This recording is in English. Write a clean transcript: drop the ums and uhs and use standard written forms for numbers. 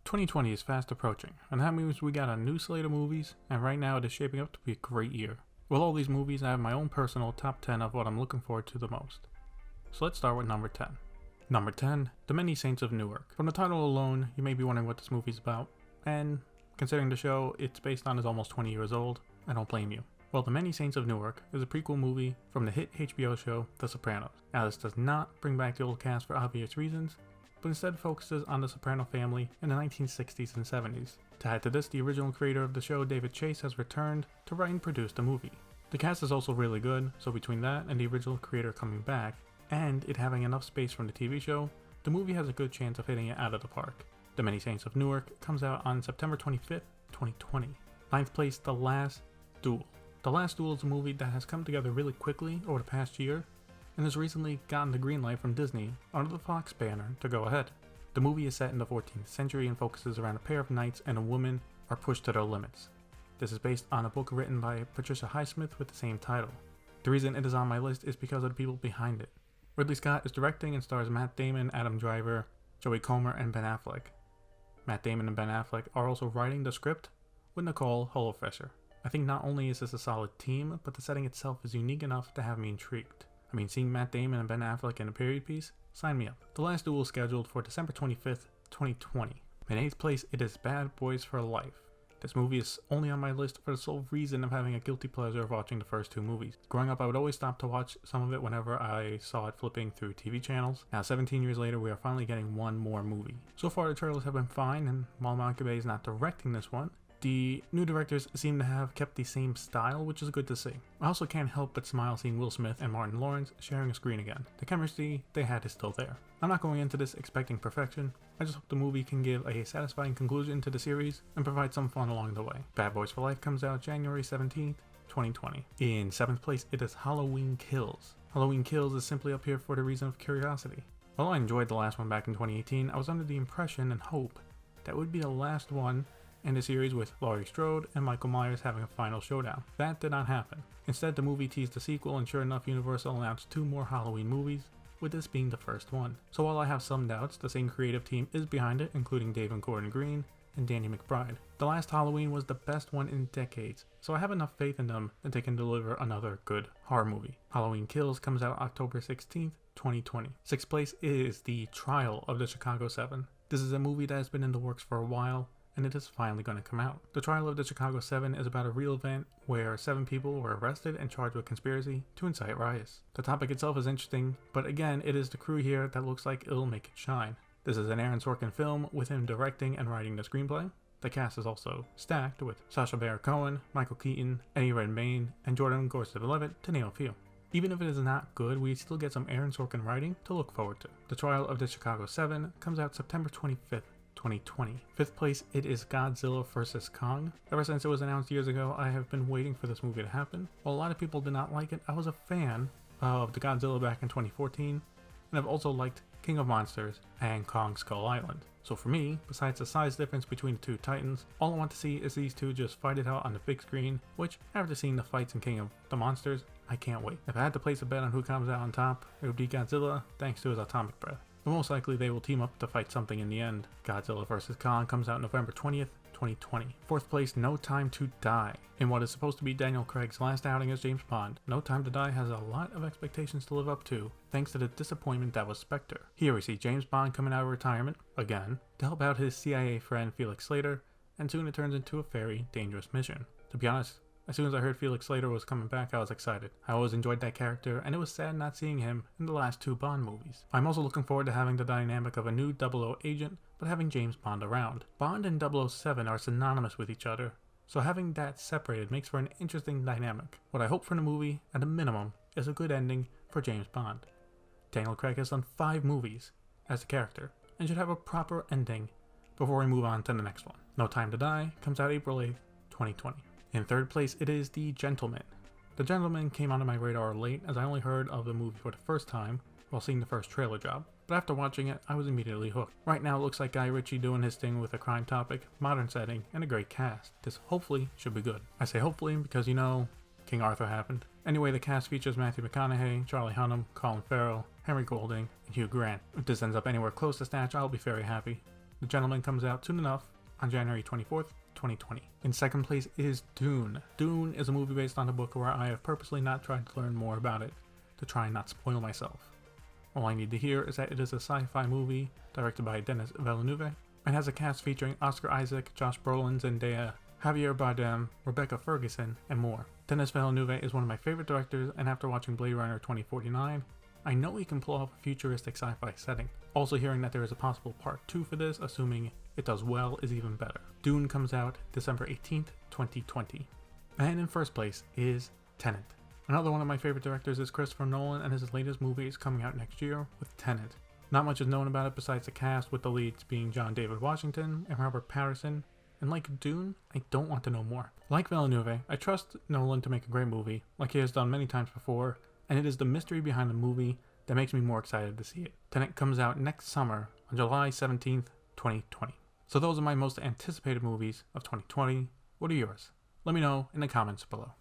2020 is fast approaching, and that means we got a new slate of movies, and right now it is shaping up to be a great year. With all these movies, I have my own personal top 10 of what I'm looking forward to the most. So let's start with number 10. Number 10, The Many Saints of Newark. From the title alone, you may be wondering what this movie is about, and considering the show it's based on is almost 20 years old, I don't blame you. Well, The Many Saints of Newark is a prequel movie from the hit HBO show The Sopranos. Now, this does not bring back the old cast for obvious reasons, but instead focuses on the Soprano family in the 1960s and 70s. To add to this, the original creator of the show, David Chase, has returned to write and produce the movie. The cast is also really good, so between that and the original creator coming back, and it having enough space from the TV show, the movie has a good chance of hitting it out of the park. The Many Saints of Newark comes out on September 25th, 2020. Ninth place, The Last Duel. The Last Duel is a movie that has come together really quickly over the past year, and has recently gotten the green light from Disney under the Fox banner to go ahead. The movie is set in the 14th century and focuses around a pair of knights and a woman are pushed to their limits. This is based on a book written by Patricia Highsmith with the same title. The reason it is on my list is because of the people behind it. Ridley Scott is directing and stars Matt Damon, Adam Driver, Joey Comer, and Ben Affleck. Matt Damon and Ben Affleck are also writing the script with Nicole Holofcener. I think not only is this a solid team, but the setting itself is unique enough to have me intrigued. I mean, seeing Matt Damon and Ben Affleck in a period piece, sign me up. The Last Duel is scheduled for December 25th, 2020. In 8th place, it is Bad Boys for Life. This movie is only on my list for the sole reason of having a guilty pleasure of watching the first two movies. Growing up, I would always stop to watch some of it whenever I saw it flipping through TV channels. Now, 17 years later, we are finally getting one more movie. So far, the trailers have been fine, and while Michael Bay is not directing this one, the new directors seem to have kept the same style, which is good to see. I also can't help but smile seeing Will Smith and Martin Lawrence sharing a screen again. The chemistry they had is still there. I'm not going into this expecting perfection. I just hope the movie can give a satisfying conclusion to the series and provide some fun along the way. Bad Boys for Life comes out January 17th, 2020. In 7th place, it is Halloween Kills. Halloween Kills is simply up here for the reason of curiosity. While I enjoyed the last one back in 2018, I was under the impression and hope that it would be the last one in the series with Laurie Strode and Michael Myers having a final showdown. That did not happen. Instead, the movie teased a sequel, and sure enough, Universal announced 2 more Halloween movies, with this being the first one. So while I have some doubts, the same creative team is behind it, including David Gordon Green and Danny McBride. The last Halloween was the best one in decades, so I have enough faith in them that they can deliver another good horror movie. Halloween Kills comes out October 16th, 2020. 6th place is The Trial of the Chicago 7. This is a movie that has been in the works for a while, and it is finally going to come out. The Trial of the Chicago 7 is about a real event where 7 people were arrested and charged with conspiracy to incite riots. The topic itself is interesting, but again, it is the crew here that looks like it'll make it shine. This is an Aaron Sorkin film with him directing and writing the screenplay. The cast is also stacked with Sacha Baron Cohen, Michael Keaton, Eddie Redmayne, and Jordan Gorst-Levitt, to name a few. Even if it is not good, we still get some Aaron Sorkin writing to look forward to. The Trial of the Chicago 7 comes out September 25th, 2020. 5th place, it is Godzilla vs. Kong. Ever since it was announced years ago, I have been waiting for this movie to happen. While a lot of people did not like it, I was a fan of the Godzilla back in 2014, and I've also liked King of Monsters and Kong Skull Island. So for me, besides the size difference between the two titans, all I want to see is these two just fight it out on the big screen, which, after seeing the fights in King of the Monsters, I can't wait. If I had to place a bet on who comes out on top, it would be Godzilla, thanks to his atomic breath. But most likely they will team up to fight something in the end. Godzilla vs. Kong comes out November 20th, 2020. 4th place, No Time to Die. In what is supposed to be Daniel Craig's last outing as James Bond, No Time to Die has a lot of expectations to live up to, thanks to the disappointment that was Spectre. Here we see James Bond coming out of retirement, again, to help out his CIA friend Felix Slater, and soon it turns into a very dangerous mission. To be honest, as soon as I heard Felix Slater was coming back, I was excited. I always enjoyed that character, and it was sad not seeing him in the last 2 Bond movies. I'm also looking forward to having the dynamic of a new 00 agent, but having James Bond around. Bond and 007 are synonymous with each other, so having that separated makes for an interesting dynamic. What I hope for the movie, at a minimum, is a good ending for James Bond. Daniel Craig has done 5 movies as the character, and should have a proper ending before we move on to the next one. No Time to Die comes out April 8th, 2020. In 3rd place, it is The Gentleman. The Gentleman came onto my radar late, as I only heard of the movie for the first time while seeing the first trailer drop, but after watching it, I was immediately hooked. Right now it looks like Guy Ritchie doing his thing with a crime topic, modern setting, and a great cast. This hopefully should be good. I say hopefully because, you know, King Arthur happened. Anyway, the cast features Matthew McConaughey, Charlie Hunnam, Colin Farrell, Henry Golding, and Hugh Grant. If this ends up anywhere close to Snatch, I'll be very happy. The Gentleman comes out soon enough on January 24th, 2020. In second place is Dune. Dune is a movie based on a book where I have purposely not tried to learn more about it to try and not spoil myself. All I need to hear is that it is a sci-fi movie directed by Denis Villeneuve and has a cast featuring Oscar Isaac, Josh Brolin, Zendaya, Javier Bardem, Rebecca Ferguson, and more. Denis Villeneuve is one of my favorite directors, and after watching Blade Runner 2049, I know he can pull off a futuristic sci-fi setting. Also hearing that there is a possible part 2 for this, assuming it does well, is even better. Dune comes out December 18th, 2020. And in first place is Tenet. Another one of my favorite directors is Christopher Nolan, and his latest movie is coming out next year with Tenet. Not much is known about it besides the cast, with the leads being John David Washington and Robert Pattinson, and like Dune, I don't want to know more. Like Villeneuve, I trust Nolan to make a great movie, like he has done many times before, and it is the mystery behind the movie that makes me more excited to see it. Tenet comes out next summer on July 17th, 2020. So those are my most anticipated movies of 2020. What are yours? Let me know in the comments below.